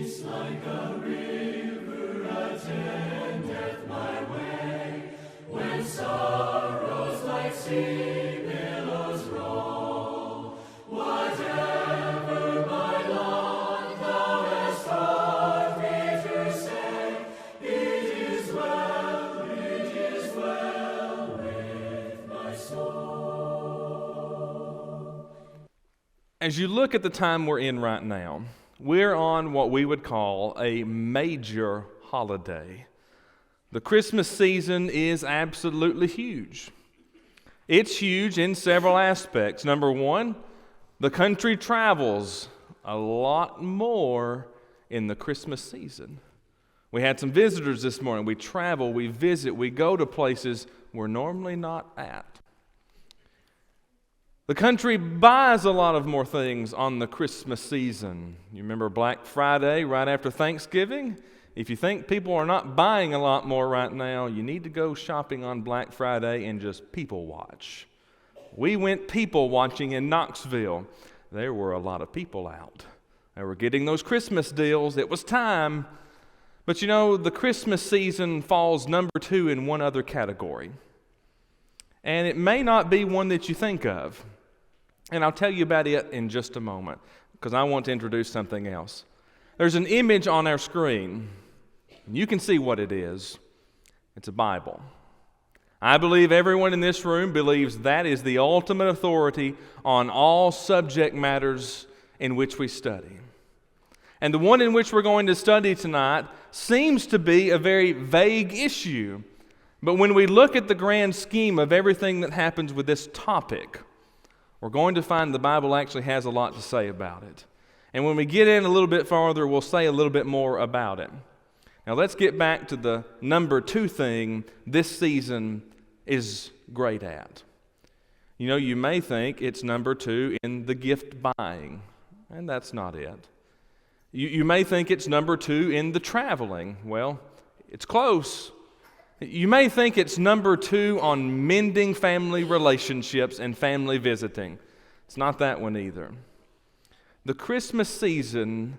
Like a river attendeth my way, when sorrows like sea billows roll. Whatever my lot thou hast taught me to say, it is well with my soul. As you look at the time we're in right now, we're on what we would call a major holiday. The Christmas season is absolutely huge. It's huge in several aspects. Number one, the country travels a lot more in the Christmas season. We had some visitors this morning. We travel, we visit, we go to places we're normally not at. The country buys a lot of more things on the Christmas season. You remember Black Friday right after Thanksgiving? If you think people are not buying a lot more right now, you need to go shopping on Black Friday and just people watch. We went people watching in Knoxville. There were a lot of people out. They were getting those Christmas deals. It was time. But you know, the Christmas season falls number 2 in one other category. And it may not be one that you think of. And I'll tell you about it in just a moment, because I want to introduce something else. There's an image on our screen, and you can see what it is. It's a Bible. I believe everyone in this room believes that is the ultimate authority on all subject matters in which we study. And the one in which we're going to study tonight seems to be a very vague issue. But when we look at the grand scheme of everything that happens with this topic, we're going to find the Bible actually has a lot to say about it. And when we get in a little bit farther, we'll say a little bit more about it. Now let's get back to the number 2 thing this season is great at. You know, you may think it's number 2 in the gift buying, and that's not it. You may think it's number 2 in the traveling. Well, it's close. You may think it's number 2 on mending family relationships and family visiting. It's not that one either. The Christmas season,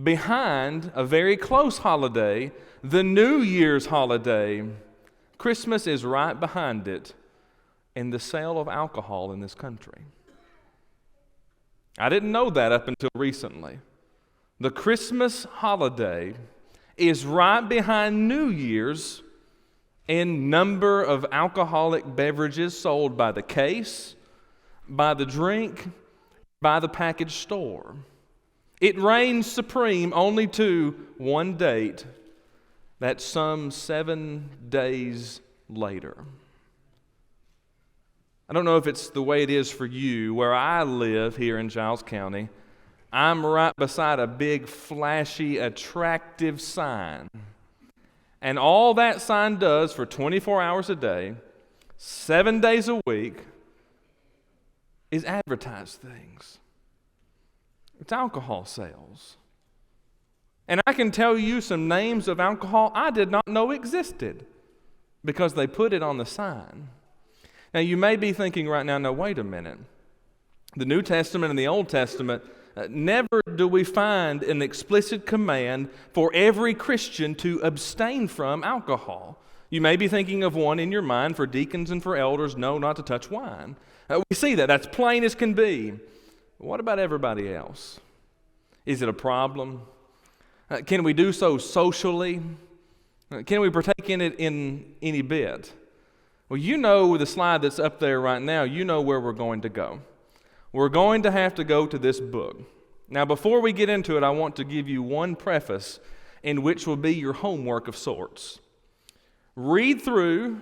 behind a very close holiday, the New Year's holiday, Christmas is right behind it in the sale of alcohol in this country. I didn't know that up until recently. The Christmas holiday is right behind New Year's in number of alcoholic beverages sold by the case, by the drink, by the package store. It reigns supreme only to one date, that's some 7 days later. I don't know if it's the way it is for you. Where I live here in Giles County, I'm right beside a big, flashy, attractive sign. And all that sign does for 24 hours a day, 7 days a week, is advertise things. It's alcohol sales. And I can tell you some names of alcohol I did not know existed because they put it on the sign. Now you may be thinking right now, no, wait a minute. The New Testament and the Old Testament, never do we find an explicit command for every Christian to abstain from alcohol. You may be thinking of one in your mind for deacons and for elders, no, not to touch wine. We see that. That's plain as can be. What about everybody else? Is it a problem? Can we do so socially? Can we partake in it in any bit? Well, you know the slide that's up there right now, you know where we're going to go. We're going to have to go to this book. Now, before we get into it, I want to give you one preface in which will be your homework of sorts. Read through,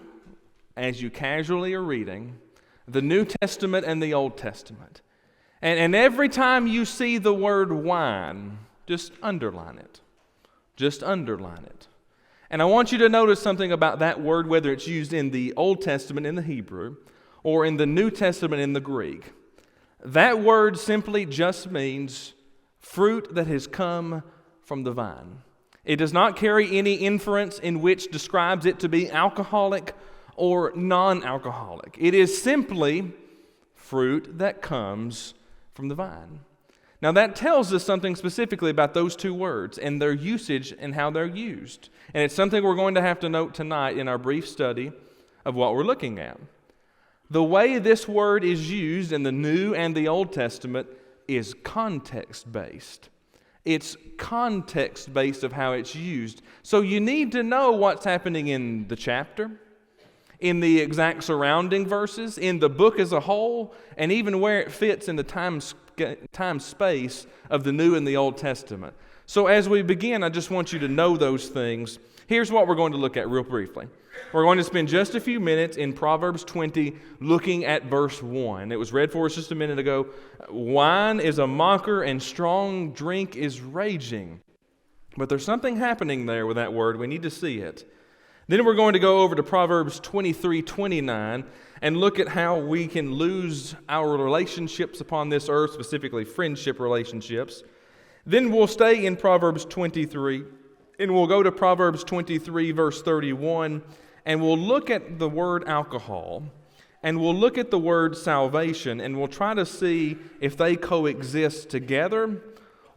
as you casually are reading, the New Testament and the Old Testament. And every time you see the word wine, just underline it. Just underline it. And I want you to notice something about that word, whether it's used in the Old Testament in the Hebrew or in the New Testament in the Greek. That word simply just means fruit that has come from the vine. It does not carry any inference in which describes it to be alcoholic or non-alcoholic. It is simply fruit that comes from the vine. Now that tells us something specifically about those two words and their usage and how they're used. And it's something we're going to have to note tonight in our brief study of what we're looking at. The way this word is used in the New and the Old Testament is context-based. It's context-based of how it's used. So you need to know what's happening in the chapter, in the exact surrounding verses, in the book as a whole, and even where it fits in the time space of the New and the Old Testament. So as we begin, I just want you to know those things. Here's what we're going to look at real briefly. We're going to spend just a few minutes in Proverbs 20 looking at verse 1. It was read for us just a minute ago. Wine is a mocker and strong drink is raging. But there's something happening there with that word. We need to see it. Then we're going to go over to Proverbs 23:29 and look at how we can lose our relationships upon this earth, specifically friendship relationships. Then we'll stay in Proverbs 23, and we'll go to Proverbs 23, verse 31, and we'll look at the word alcohol, and we'll look at the word salvation, and we'll try to see if they coexist together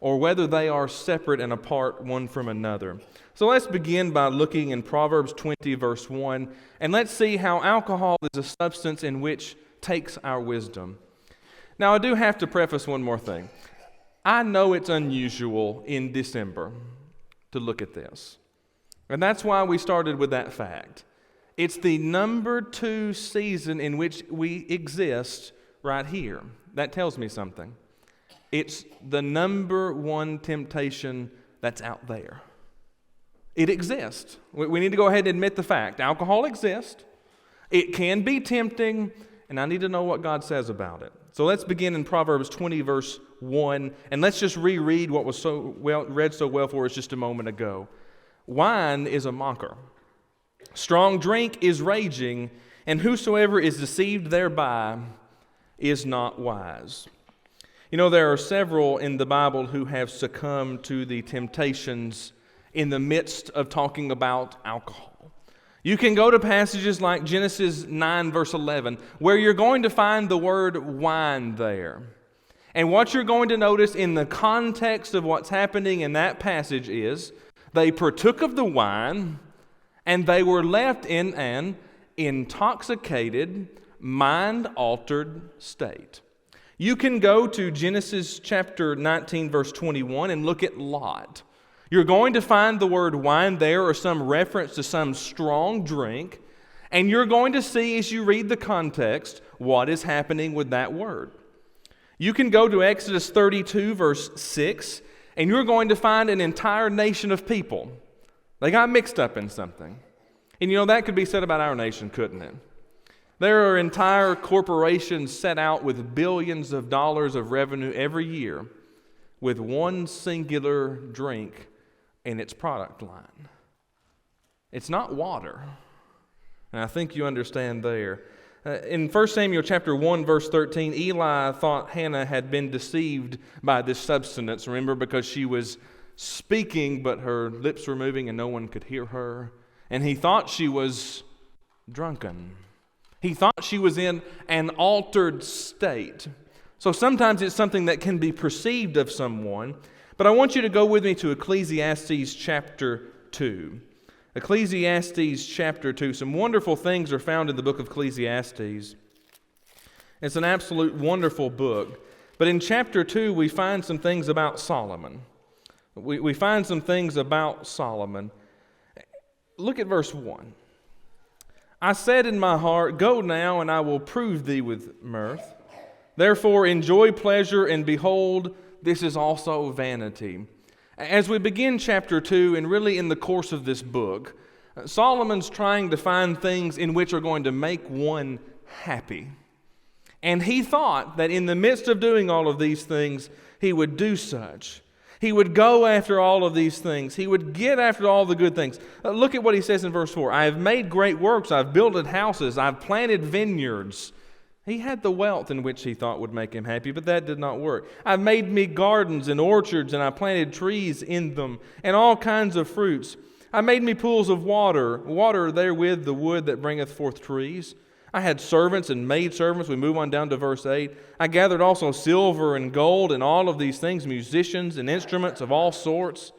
or whether they are separate and apart one from another. So let's begin by looking in Proverbs 20, verse 1, and let's see how alcohol is a substance in which takes our wisdom. Now, I do have to preface one more thing. I know it's unusual in December to look at this, and that's why we started with that fact. It's the number 2 season in which we exist right here. That tells me something. It's the number 1 temptation that's out there. It exists. We need to go ahead and admit the fact. Alcohol exists. It can be tempting, and I need to know what God says about it. So let's begin in Proverbs 20, verse 1, and let's just reread what was read so well for us just a moment ago. Wine is a mocker. Strong drink is raging, and whosoever is deceived thereby is not wise. You know, there are several in the Bible who have succumbed to the temptations in the midst of talking about alcohol. You can go to passages like Genesis 9, verse 11, where you're going to find the word wine there. And what you're going to notice in the context of what's happening in that passage is they partook of the wine and they were left in an intoxicated, mind-altered state. You can go to Genesis chapter 19, verse 21 and look at Lot. You're going to find the word wine there or some reference to some strong drink, and you're going to see as you read the context what is happening with that word. You can go to Exodus 32, verse 6, and you're going to find an entire nation of people. They got mixed up in something. And you know, that could be said about our nation, couldn't it? There are entire corporations set out with billions of dollars of revenue every year with one singular drink in its product line. It's not water. And I think you understand there. In 1 Samuel chapter 1, verse 13, Eli thought Hannah had been deceived by this substance, remember, because she was speaking, but her lips were moving and no one could hear her. And he thought she was drunken. He thought she was in an altered state. So sometimes it's something that can be perceived of someone. But I want you to go with me to Ecclesiastes chapter 2. Ecclesiastes chapter 2. Some wonderful things are found in the book of Ecclesiastes. It's an absolute wonderful book. But in chapter 2, we find some things about Solomon. We find some things about Solomon. Look at verse 1. I said in my heart, go now, and I will prove thee with mirth. Therefore enjoy pleasure, and behold, this is also vanity. As we begin chapter 2, and really in the course of this book, Solomon's trying to find things in which are going to make one happy. And he thought that in the midst of doing all of these things, he would do such. He would go after all of these things. He would get after all the good things. Look at what he says in verse 4. I have made great works. I've builded houses. I've planted vineyards. He had the wealth in which he thought would make him happy, but that did not work. I've made me gardens and orchards, and I planted trees in them, and all kinds of fruits. I made me pools of water therewith the wood that bringeth forth trees. I had servants and maidservants. We move on down to verse 8. I gathered also silver and gold and all of these things, musicians and instruments of all sorts,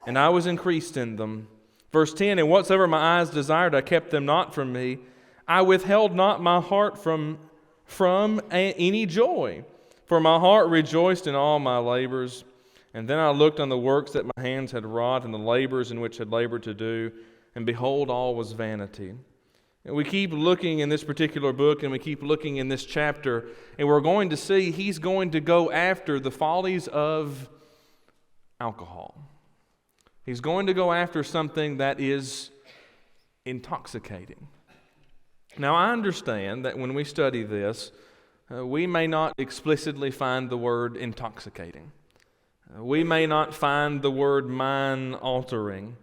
and I was increased in them. Verse 10, and whatsoever my eyes desired, I kept them not from me. I withheld not my heart from any joy, for my heart rejoiced in all my labors. And then I looked on the works that my hands had wrought and the labors in which had labored to do, and behold, all was vanity. And we keep looking in this particular book, and we keep looking in this chapter, and we're going to see he's going to go after the follies of alcohol. He's going to go after something that is intoxicating. Now, I understand that when we study this, we may not explicitly find the word intoxicating. We may not find the word mind-altering.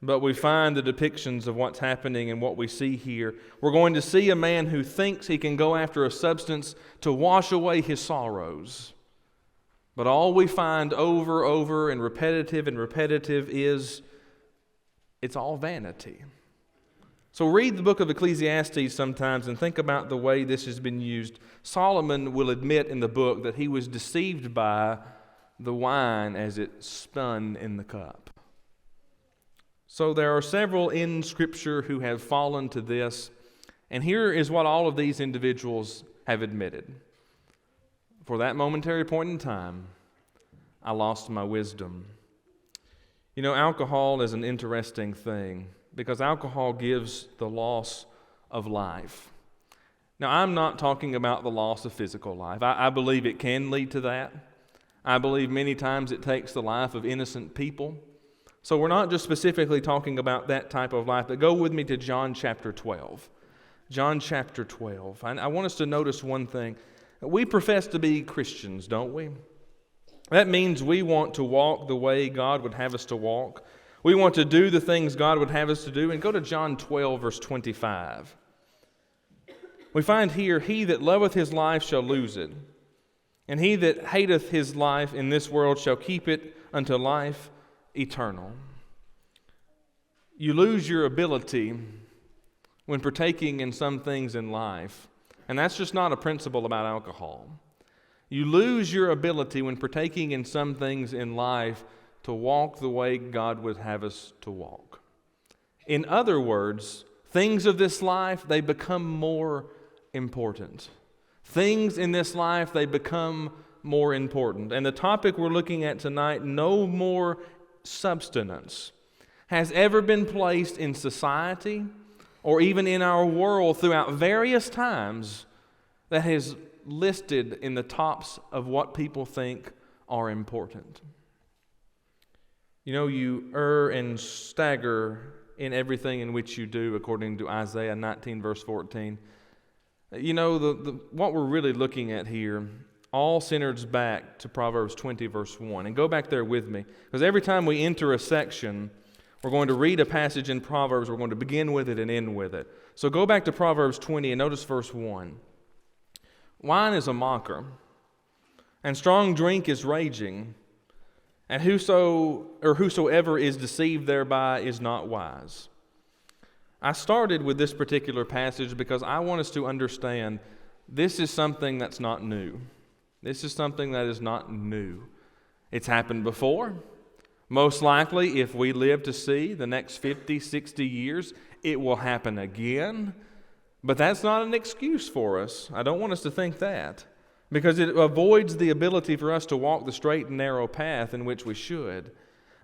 But we find the depictions of what's happening and what we see here. We're going to see a man who thinks he can go after a substance to wash away his sorrows. But all we find over and repetitive is it's all vanity. So read the book of Ecclesiastes sometimes and think about the way this has been used. Solomon will admit in the book that he was deceived by the wine as it spun in the cup. So there are several in Scripture who have fallen to this, and here is what all of these individuals have admitted. For that momentary point in time, I lost my wisdom. You know, alcohol is an interesting thing because alcohol gives the loss of life. Now, I'm not talking about the loss of physical life. I believe it can lead to that. I believe many times it takes the life of innocent people. So we're not just specifically talking about that type of life, but go with me to John chapter 12. John chapter 12. I want us to notice one thing. We profess to be Christians, don't we? That means we want to walk the way God would have us to walk. We want to do the things God would have us to do. And go to John 12, verse 25. We find here, he that loveth his life shall lose it, and he that hateth his life in this world shall keep it unto life eternal. You lose your ability when partaking in some things in life, and that's just not a principle about alcohol. You lose your ability when partaking in some things in life to walk the way God would have us to walk. In other words, things of this life, they become more important. Things in this life, they become more important. And the topic we're looking at tonight, no more substance, has ever been placed in society or even in our world throughout various times that has listed in the tops of what people think are important. You know, you err and stagger in everything in which you do, according to Isaiah 19, verse 14. You know, what we're really looking at here all centers back to Proverbs 20, verse 1. And go back there with me, because every time we enter a section, we're going to read a passage in Proverbs. We're going to begin with it and end with it. So go back to Proverbs 20 and notice verse 1. Wine is a mocker, and strong drink is raging, and whosoever is deceived thereby is not wise. I started with this particular passage because I want us to understand this is something that's not new. This is something that is not new. It's happened before. Most likely, if we live to see the next 50, 60 years, it will happen again. But that's not an excuse for us. I don't want us to think that, because it avoids the ability for us to walk the straight and narrow path in which we should.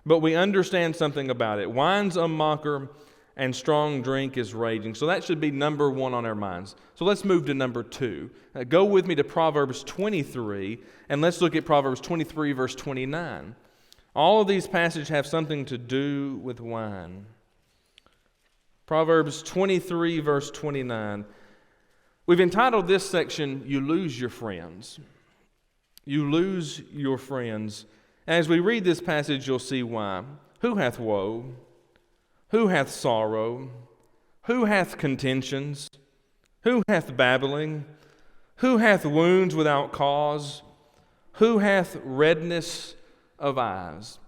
But we understand something about it. Wine's a mocker, and strong drink is raging. So that should be number one on our minds. So let's move to number two. Go with me to Proverbs 23, and let's look at Proverbs 23, verse 29. All of these passages have something to do with wine. Proverbs 23, verse 29. We've entitled this section, You Lose Your Friends. You lose your friends. As we read this passage, you'll see why. Who hath woe? Who hath sorrow? Who hath contentions? Who hath babbling? Who hath wounds without cause? Who hath redness of eyes?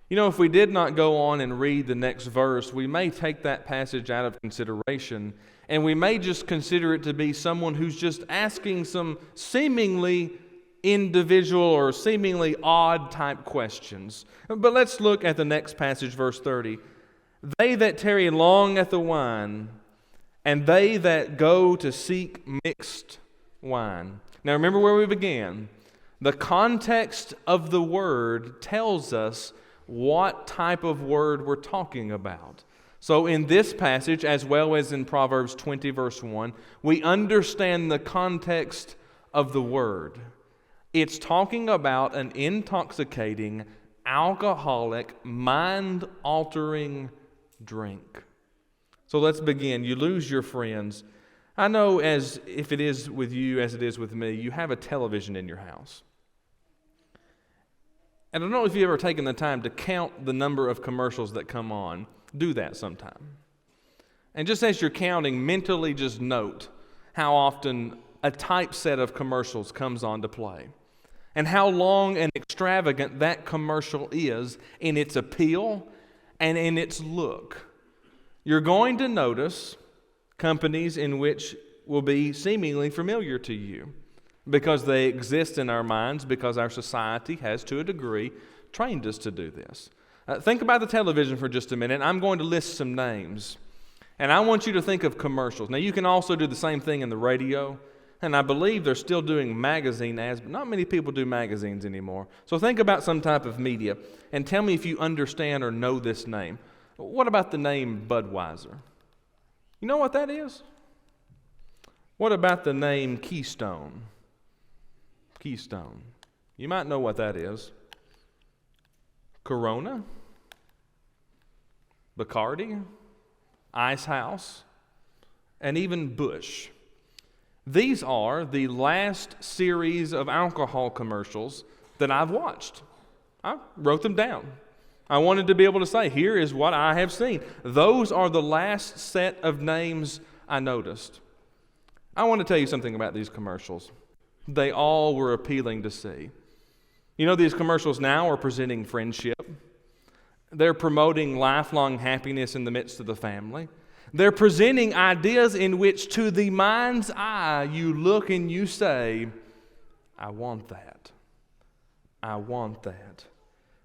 You know, if we did not go on and read the next verse, we may take that passage out of consideration And we may just consider it to be someone who's just asking some seemingly individual or seemingly odd type questions. But let's look at the next passage, verse 30. They that tarry long at the wine, and they that go to seek mixed wine. Now remember where we began. The context of the word tells us what type of word we're talking about. So in this passage, as well as in Proverbs 20, verse 1, we understand the context of the word. It's talking about an intoxicating, alcoholic, mind-altering drink. So let's begin. You lose your friends. I know, as if it is with you as it is with me, you have a television in your house. And I don't know if you've ever taken the time to count the number of commercials that come on. Do that sometime. And just as you're counting, mentally just note how often a typeset of commercials comes on to play, and how long and extravagant that commercial is in its appeal and in its look. You're going to notice companies in which will be seemingly familiar to you because they exist in our minds, because our society has, to a degree, trained us to do this. Think about the television for just a minute. I'm going to list some names, and I want you to think of commercials. Now, you can also do the same thing in the radio, and I believe they're still doing magazine ads, but not many people do magazines anymore. So think about some type of media, and tell me if you understand or know this name. What about the name Budweiser? You know what that is? What about the name Keystone? Keystone. You might know what that is. Corona? Bacardi? Ice House? And even Busch. These are the last series of alcohol commercials that I've watched. I wrote them down. I wanted to be able to say, here is what I have seen. Those are the last set of names I noticed. I want to tell you something about these commercials. They all were appealing to see. You know, these commercials now are presenting friendship. They're promoting lifelong happiness in the midst of the family. They're presenting ideas in which, to the mind's eye, you look and you say, I want that. I want that.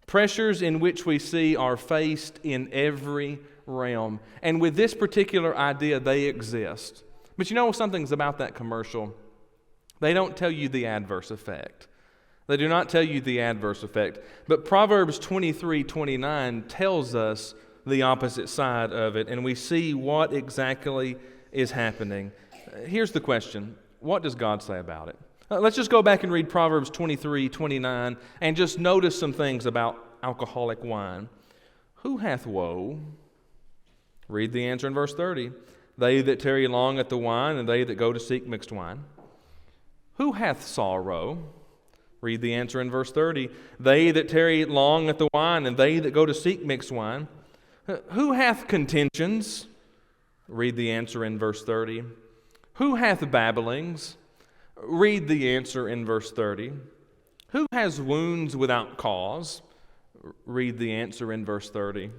Pressures in which we see are faced in every realm. And with this particular idea, they exist. But you know something's about that commercial? They don't tell you the adverse effect. They do not tell you the adverse effect. But Proverbs 23:29 tells us the opposite side of it, and we see what exactly is happening. Here's the question. What does God say about it? Let's just go back and read Proverbs 23:29 and just notice some things about alcoholic wine. Who hath woe? Read the answer in verse 30. They that tarry long at the wine, and they that go to seek mixed wine. Who hath sorrow? Read the answer in verse 30. They that tarry long at the wine, and they that go to seek mixed wine. Who hath contentions? Read the answer in verse 30. Who hath babblings? Read the answer in verse 30. Who has wounds without cause? Read the answer in verse 30.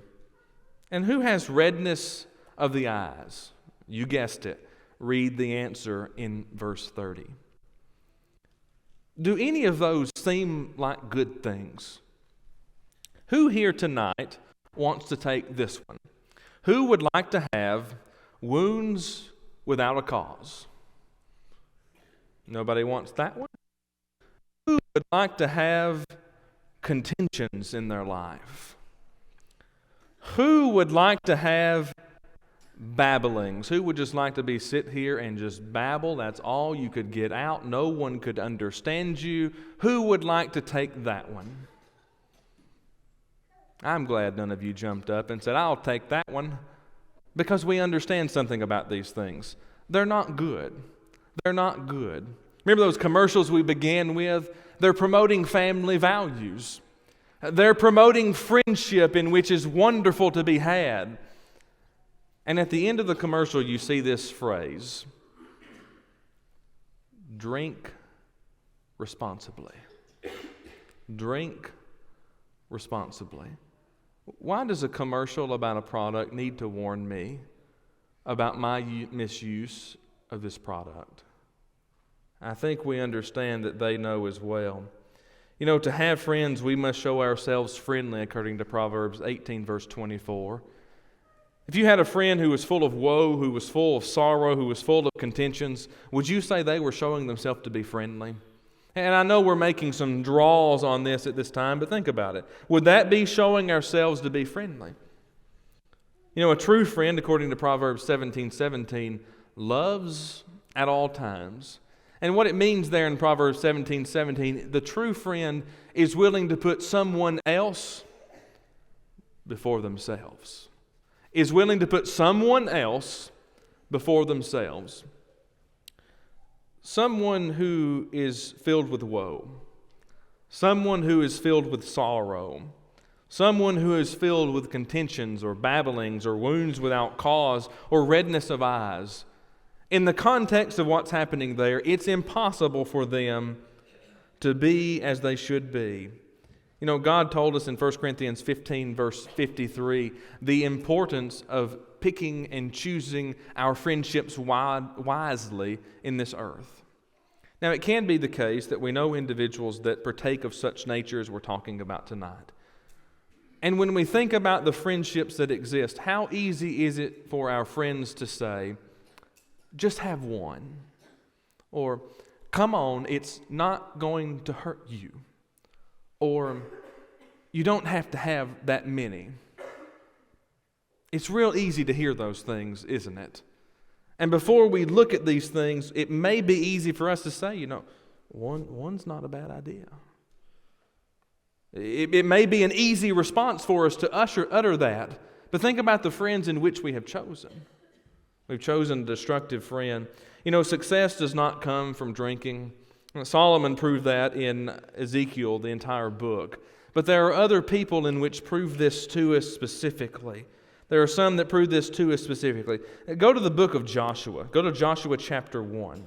And who has redness of the eyes? You guessed it. Read the answer in verse 30. Do any of those seem like good things? Who here tonight wants to take this one? Who would like to have wounds without a cause? Nobody wants that one? Who would like to have contentions in their life? Who would like to have babblings? Who would just like to sit here and just babble? That's all you could get out. No one could understand you. Who would like to take that one? I'm glad none of you jumped up and said, I'll take that one, because we understand something about these things. They're not good. They're not good. Remember those commercials we began with? They're promoting family values. They're promoting friendship in which is wonderful to be had. And at the end of the commercial, you see this phrase, drink responsibly. Drink responsibly. Why does a commercial about a product need to warn me about my misuse of this product. I think we understand that they know as well. You know, to have friends, we must show ourselves friendly, according to Proverbs 18, verse 24. If you had a friend who was full of woe, who was full of sorrow, who was full of contentions, would you say they were showing themselves to be friendly? And I know we're making some draws on this at this time, but think about it. Would that be showing ourselves to be friendly? You know, a true friend, according to Proverbs 17:17, loves at all times. And what it means there in Proverbs 17:17, the true friend is willing to put someone else before themselves. Is willing to put someone else before themselves. Someone who is filled with woe. Someone who is filled with sorrow. Someone who is filled with contentions or babblings or wounds without cause or redness of eyes. In the context of what's happening there, it's impossible for them to be as they should be. You know, God told us in 1 Corinthians 15, verse 53, the importance of picking and choosing our friendships wisely in this earth. Now, it can be the case that we know individuals that partake of such nature as we're talking about tonight. And when we think about the friendships that exist, how easy is it for our friends to say, just have one? Or, come on, it's not going to hurt you. Or, you don't have to have that many. It's real easy to hear those things, isn't it? And before we look at these things, it may be easy for us to say, you know, one's not a bad idea. It may be an easy response for us to utter that. But think about the friends in which we have chosen. We've chosen a destructive friend. You know, success does not come from drinking. Solomon proved that in Ezekiel, the entire book. But there are other people in which prove this to us specifically. There are some that prove this to us specifically. Go to the book of Joshua. Go to Joshua chapter 1.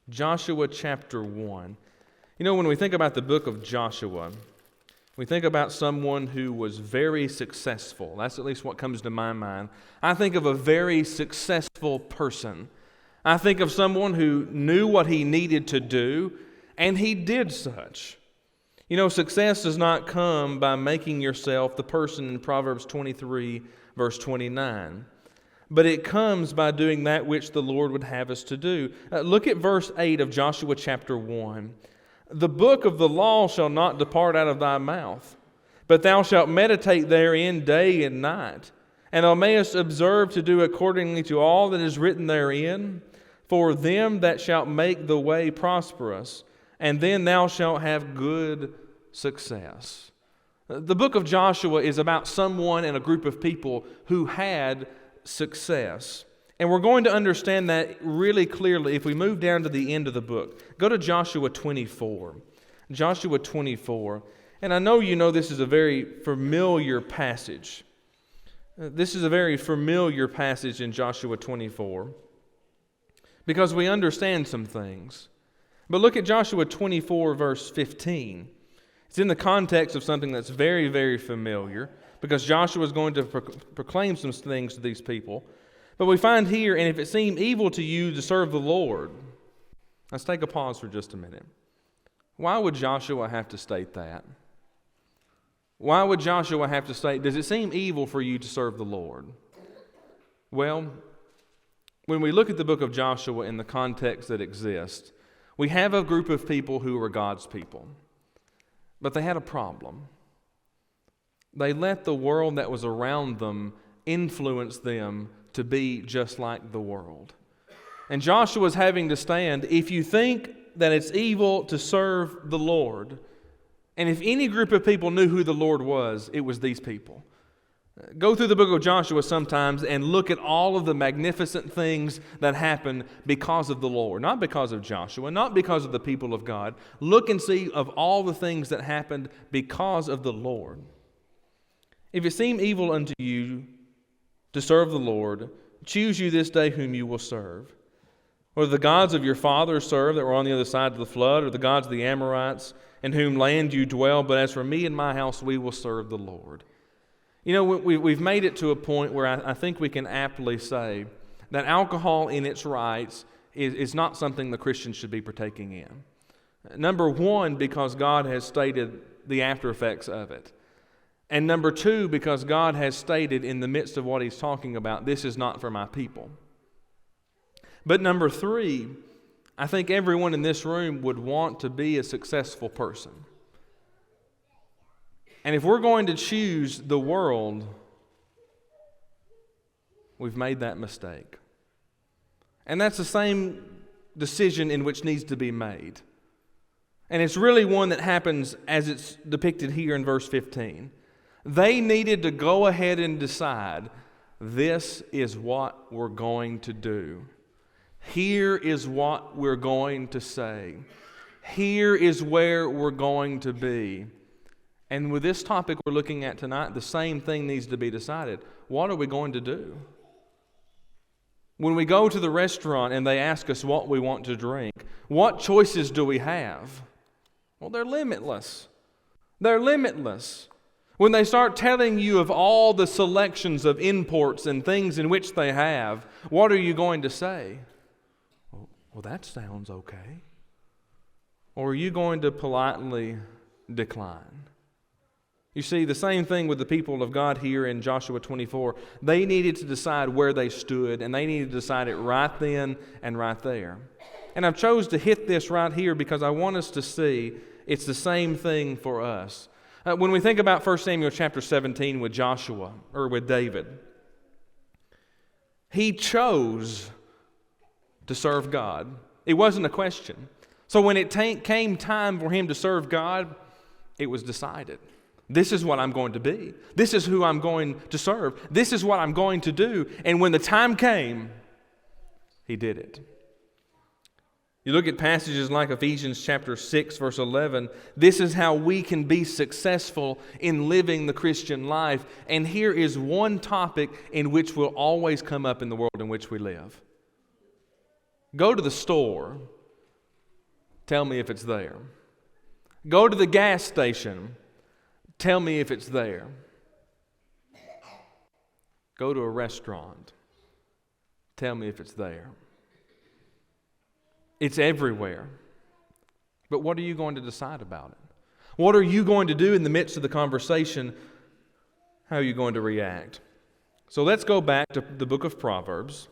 Joshua chapter 1. You know, when we think about the book of Joshua, we think about someone who was very successful. That's at least what comes to my mind. I think of a very successful person. I think of someone who knew what he needed to do, and he did such. You know, success does not come by making yourself the person in Proverbs 23, verse 29. But it comes by doing that which the Lord would have us to do. Look at verse 8 of Joshua chapter 1. The book of the law shall not depart out of thy mouth, but thou shalt meditate therein day and night, and thou mayest observe to do accordingly to all that is written therein, for them that shalt make the way prosperous, and then thou shalt have good success. The book of Joshua is about someone and a group of people who had success. And we're going to understand that really clearly if we move down to the end of the book. Go to Joshua 24. Joshua 24. And I know you know this is a very familiar passage. This is a very familiar passage in Joshua 24 because we understand some things. But look at Joshua 24, verse 15. It's in the context of something that's very, very familiar because Joshua is going to proclaim some things to these people. But we find here, and if it seem evil to you to serve the Lord. Let's take a pause for just a minute. Why would Joshua have to state that? Why would Joshua have to state, does it seem evil for you to serve the Lord? Well, when we look at the book of Joshua in the context that exists, we have a group of people who were God's people. But they had a problem. They let the world that was around them influence them to be just like the world. And Joshua is having to stand, if you think that it's evil to serve the Lord, and if any group of people knew who the Lord was, it was these people. Go through the book of Joshua sometimes and look at all of the magnificent things that happened because of the Lord. Not because of Joshua, not because of the people of God. Look and see of all the things that happened because of the Lord. If it seem evil unto you to serve the Lord, choose you this day whom you will serve. Whether the gods of your fathers serve that were on the other side of the flood, or the gods of the Amorites, in whom land you dwell, but as for me and my house, we will serve the Lord. You know, we've made it to a point where I think we can aptly say that alcohol in its rights is not something the Christian should be partaking in. Number one, because God has stated the after effects of it. And number two, because God has stated in the midst of what He's talking about, this is not for my people. But number three, I think everyone in this room would want to be a successful person. And if we're going to choose the world, we've made that mistake. And that's the same decision in which needs to be made. And it's really one that happens as it's depicted here in verse 15. They needed to go ahead and decide, this is what we're going to do. Here is what we're going to say. Here is where we're going to be. And with this topic we're looking at tonight, the same thing needs to be decided. What are we going to do? When we go to the restaurant and they ask us what we want to drink, what choices do we have? Well, they're limitless. They're limitless. When they start telling you of all the selections of imports and things in which they have, what are you going to say? Well, that sounds okay. Or are you going to politely decline? You see, the same thing with the people of God here in Joshua 24. They needed to decide where they stood, and they needed to decide it right then and right there. And I've chose to hit this right here because I want us to see it's the same thing for us. When we think about 1 Samuel chapter 17 with Joshua, or with David, he chose to serve God. It wasn't a question. So when it came time for him to serve God, it was decided. This is what I'm going to be. This is who I'm going to serve. This is what I'm going to do. And when the time came, he did it. You look at passages like Ephesians chapter 6, verse 11. This is how we can be successful in living the Christian life. And here is one topic in which will always come up in the world in which we live. Go to the store. Tell me if it's there. Go to the gas station. Tell me if it's there. Go to a restaurant. Tell me if it's there. It's everywhere. But what are you going to decide about it? What are you going to do in the midst of the conversation? How are you going to react? So let's go back to the book of Proverbs.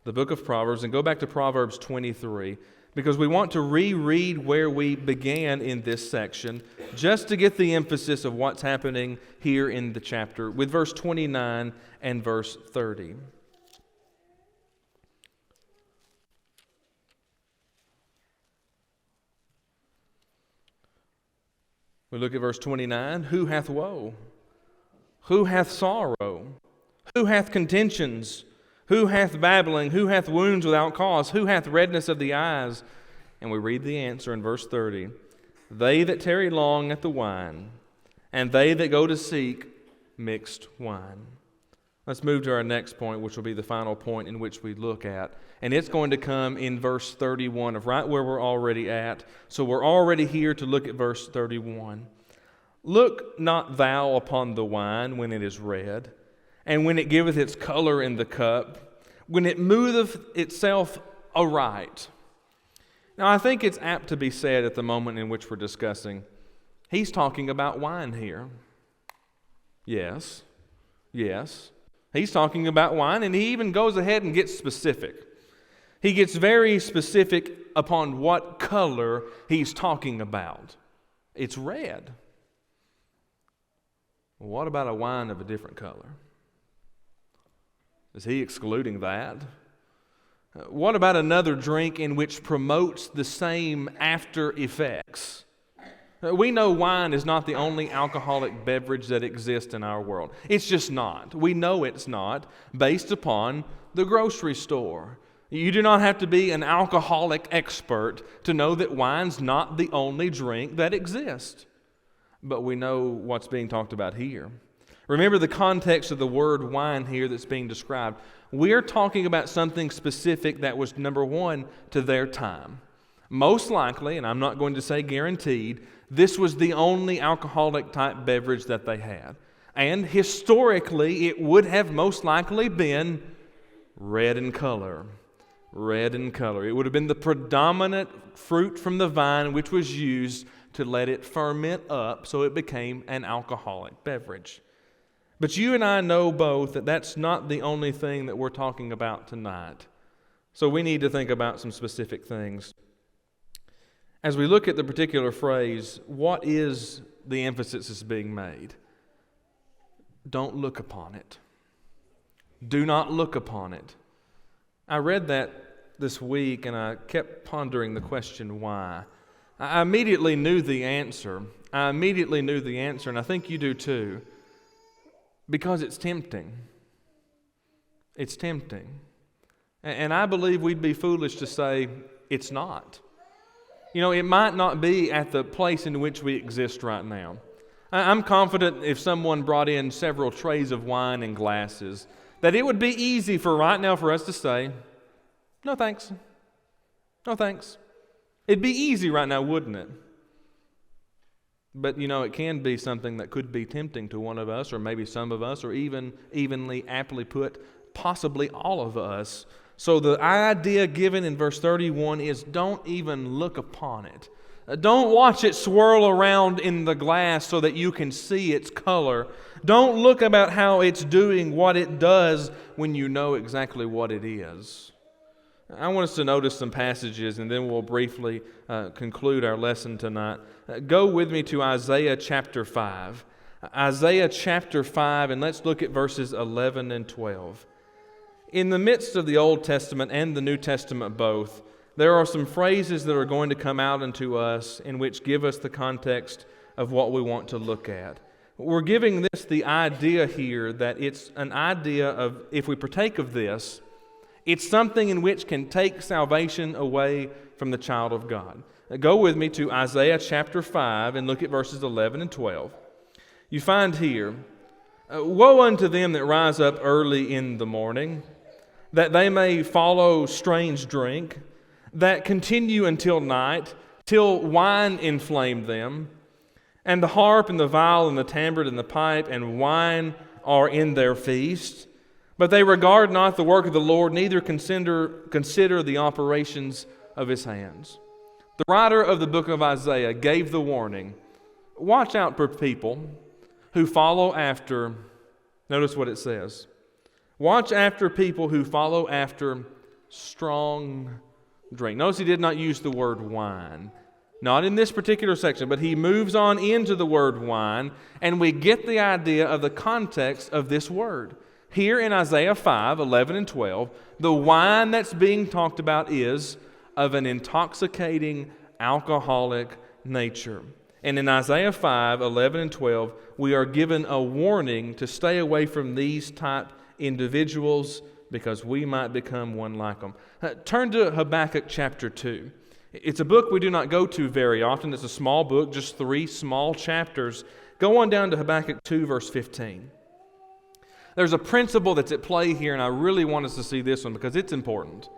The book of Proverbs, and go back to Proverbs 23. Because we want to reread where we began in this section just to get the emphasis of what's happening here in the chapter with verse 29 and verse 30. We look at verse 29. Who hath woe? Who hath sorrow? Who hath contentions? Who hath babbling? Who hath wounds without cause? Who hath redness of the eyes? And we read the answer in verse 30. They that tarry long at the wine, and they that go to seek mixed wine. Let's move to our next point, which will be the final point in which we look at. And it's going to come in verse 31 of right where we're already at. So we're already here to look at verse 31. Look not thou upon the wine when it is red, and when it giveth its color in the cup, when it moveth itself aright. Now, I think it's apt to be said at the moment in which we're discussing, he's talking about wine here. Yes. He's talking about wine, and he even goes ahead and gets specific. He gets very specific upon what color he's talking about. It's red. Well, what about a wine of a different color? Is he excluding that? What about another drink in which promotes the same after effects? We know wine is not the only alcoholic beverage that exists in our world. It's just not. We know it's not based upon the grocery store. You do not have to be an alcoholic expert to know that wine's not the only drink that exists. But we know what's being talked about here. Remember the context of the word wine here that's being described. We're talking about something specific that was, number one, to their time. Most likely, and I'm not going to say guaranteed, this was the only alcoholic type beverage that they had. And historically, it would have most likely been red in color. Red in color. It would have been the predominant fruit from the vine which was used to let it ferment up so it became an alcoholic beverage. But you and I know both that that's not the only thing that we're talking about tonight. So we need to think about some specific things. As we look at the particular phrase, what is the emphasis that's being made? Don't look upon it. Do not look upon it. I read that this week and I kept pondering the question, why? I immediately knew the answer. And I think you do too. Because it's tempting. It's tempting. And I believe we'd be foolish to say it's not. You know, it might not be at the place in which we exist right now. I'm confident if someone brought in several trays of wine and glasses, that it would be easy for right now for us to say, no thanks. No thanks. It'd be easy right now, wouldn't it? But, you know, it can be something that could be tempting to one of us, or maybe some of us, or even evenly, aptly put, possibly all of us. So the idea given in verse 31 is don't even look upon it. Don't watch it swirl around in the glass so that you can see its color. Don't look about how it's doing what it does when you know exactly what it is. I want us to notice some passages and then we'll briefly conclude our lesson tonight. Go with me to Isaiah chapter 5. Isaiah chapter 5, and let's look at verses 11 and 12. In the midst of the Old Testament and the New Testament both, there are some phrases that are going to come out into us in which give us the context of what we want to look at. We're giving this the idea here that it's an idea of, if we partake of this, it's something in which can take salvation away from the child of God. Go with me to Isaiah chapter 5 and look at verses 11 and 12. You find here, woe unto them that rise up early in the morning, that they may follow strange drink, that continue until night, till wine inflame them, and the harp and the viol and the tambour and the pipe and wine are in their feast. But they regard not the work of the Lord, neither consider the operations of His hands. The writer of the book of Isaiah gave the warning, watch out for people who follow after, notice what it says, watch after people who follow after strong drink. Notice he did not use the word wine. Not in this particular section, but he moves on into the word wine, and we get the idea of the context of this word. Here in Isaiah 5, 11 and 12, the wine that's being talked about is of an intoxicating, alcoholic nature. And in Isaiah 5, 11 and 12, we are given a warning to stay away from these type individuals because we might become one like them. Turn to Habakkuk chapter 2. It's a book we do not go to very often. It's a small book, just 3 small chapters. Go on down to Habakkuk 2, verse 15. There's a principle that's at play here, and I really want us to see this one because it's important.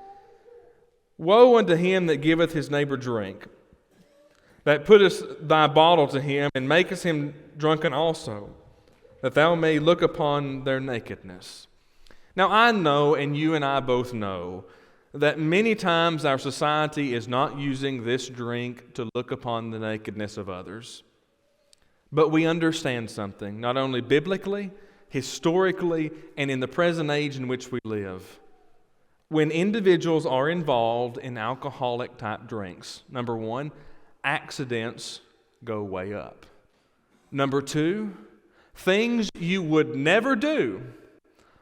Woe unto him that giveth his neighbor drink, that putteth thy bottle to him, and makest him drunken also, that thou may look upon their nakedness. Now I know, and you and I both know, that many times our society is not using this drink to look upon the nakedness of others. But we understand something, not only biblically, historically, and in the present age in which we live. When individuals are involved in alcoholic type drinks, number 1, accidents go way up. Number 2, things you would never do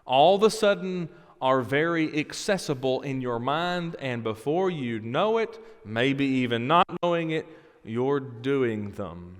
all of a sudden are very accessible in your mind, and before you know it, maybe even not knowing it, you're doing them.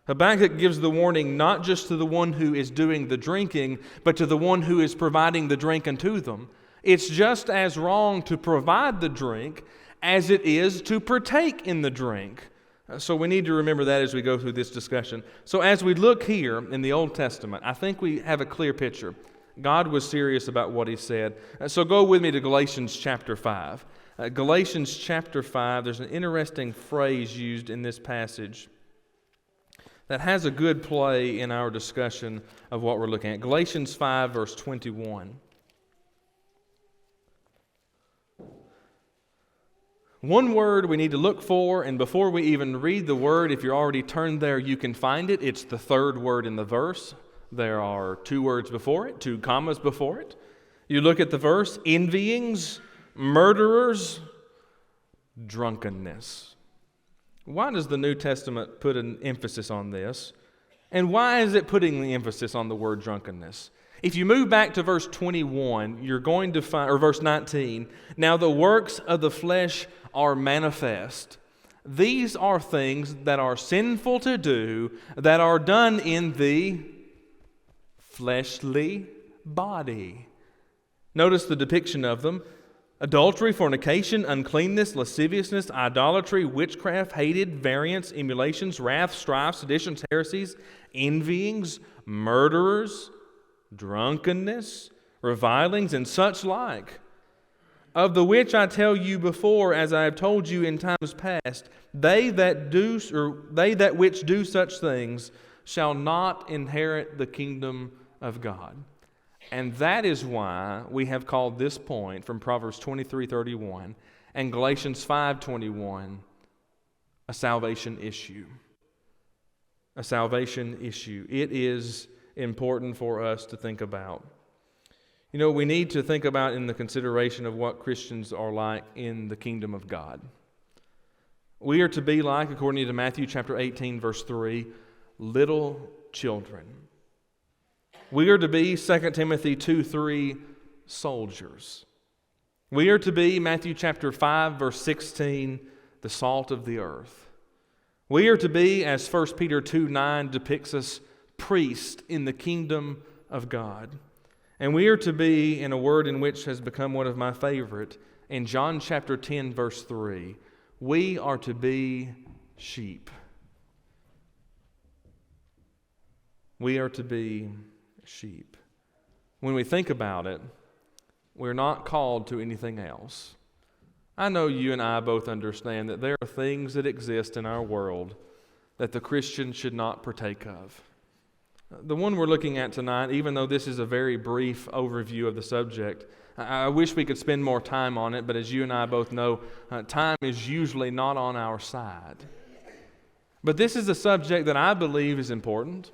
Habakkuk gives the warning not just to the one who is doing the drinking, but to the one who is providing the drink unto them. It's just as wrong to provide the drink as it is to partake in the drink. So we need to remember that as we go through this discussion. So as we look here in the Old Testament, I think we have a clear picture. God was serious about what He said. So go with me to Galatians chapter 5. Galatians chapter 5, there's an interesting phrase used in this passage. that has a good play in our discussion of what we're looking at. Galatians 5, verse 21. One word we need to look for, and before we even read the word, if you're already turned there, you can find it. It's the third word in the verse. There are 2 words before it, 2 commas before it. You look at the verse, envyings, murderers, drunkenness. Why does the New Testament put an emphasis on this? And why is it putting the emphasis on the word drunkenness? If you move back to verse 21, you're going to find, or verse 19, now the works of the flesh are manifest. These are things that are sinful to do, that are done in the fleshly body. Notice the depiction of them. Adultery, fornication, uncleanness, lasciviousness, idolatry, witchcraft, hatred, variance, emulations, wrath, strife, seditions, heresies, envyings, murderers, drunkenness, revilings, and such like, of the which I tell you before, as I have told you in times past, they that which do such things shall not inherit the kingdom of God. And that is why we have called this point from Proverbs 23:31 and Galatians 5:21 a salvation issue. A salvation issue. It is important for us to think about. You know, we need to think about in the consideration of what Christians are like in the kingdom of God. We are to be like, according to Matthew chapter 18, verse 3, little children. We are to be, 2 Timothy 2:3, soldiers. We are to be, Matthew chapter 5, verse 16, the salt of the earth. We are to be, as 1 Peter 2:9 depicts us, priests in the kingdom of God. And we are to be, in a word in which has become one of my favorite, in John chapter 10, verse 3, we are to be sheep. We are to be sheep. When we think about it, we're not called to anything else. I know you and I both understand that there are things that exist in our world that the Christian should not partake of. The one we're looking at tonight, even though this is a very brief overview of the subject, I wish we could spend more time on it, but as you and I both know, time is usually not on our side. But this is a subject that I believe is important.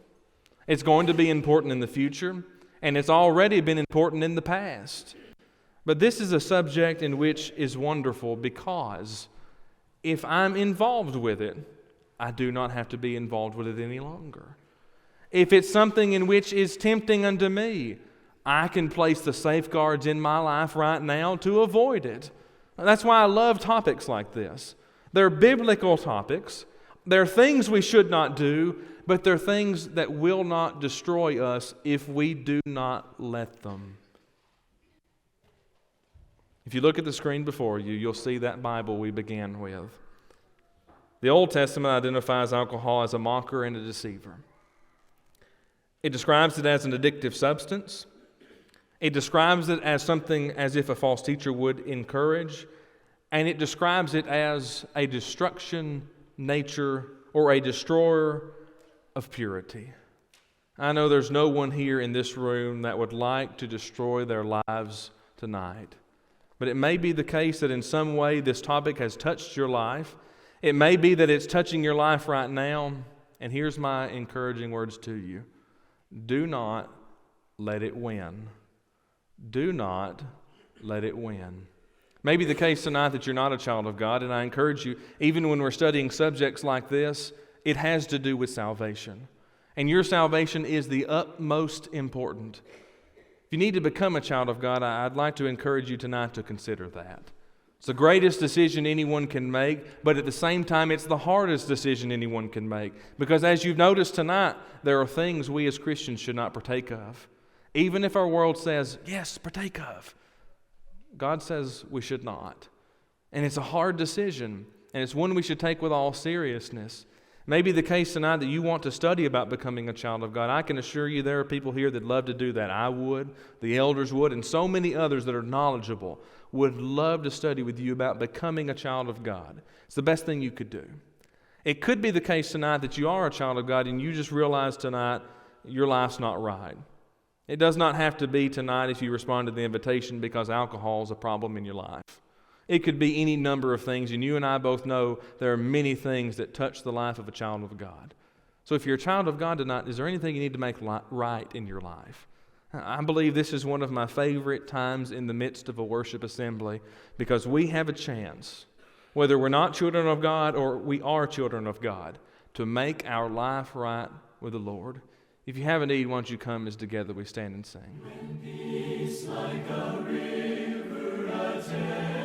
It's going to be important in the future, and it's already been important in the past. But this is a subject in which is wonderful because if I'm involved with it, I do not have to be involved with it any longer. If it's something in which is tempting unto me, I can place the safeguards in my life right now to avoid it. That's why I love topics like this. They're biblical topics. They're things we should not do, but they're things that will not destroy us if we do not let them. If you look at the screen before you, you'll see that Bible we began with. The Old Testament identifies alcohol as a mocker and a deceiver. It describes it as an addictive substance. It describes it as something as if a false teacher would encourage. And it describes it as a destruction nature or a destroyer of purity. I know there's no one here in this room that would like to destroy their lives tonight. But it may be the case that in some way this topic has touched your life. It may be that it's touching your life right now. And here's my encouraging words to you. Do not let it win. Do not let it win. Maybe the case tonight that you're not a child of God, and I encourage you, even when we're studying subjects like this, it has to do with salvation. And your salvation is the utmost important. If you need to become a child of God, I'd like to encourage you tonight to consider that. It's the greatest decision anyone can make, but at the same time, it's the hardest decision anyone can make. Because as you've noticed tonight, there are things we as Christians should not partake of. Even if our world says, yes, partake of. God says we should not. And it's a hard decision, and it's one we should take with all seriousness. Maybe the case tonight that you want to study about becoming a child of God. I can assure you there are people here that love to do that. I would, the elders would, and so many others that are knowledgeable would love to study with you about becoming a child of God. It's the best thing you could do. It could be the case tonight that you are a child of God and you just realize tonight your life's not right. It does not have to be tonight if you respond to the invitation because alcohol is a problem in your life. It could be any number of things, and you and I both know there are many things that touch the life of a child of God. So if you're a child of God tonight, is there anything you need to make right in your life? I believe this is one of my favorite times in the midst of a worship assembly because we have a chance, whether we're not children of God or we are children of God, to make our life right with the Lord. If you have a need, why don't you come as together we stand and sing. When peace like a river attends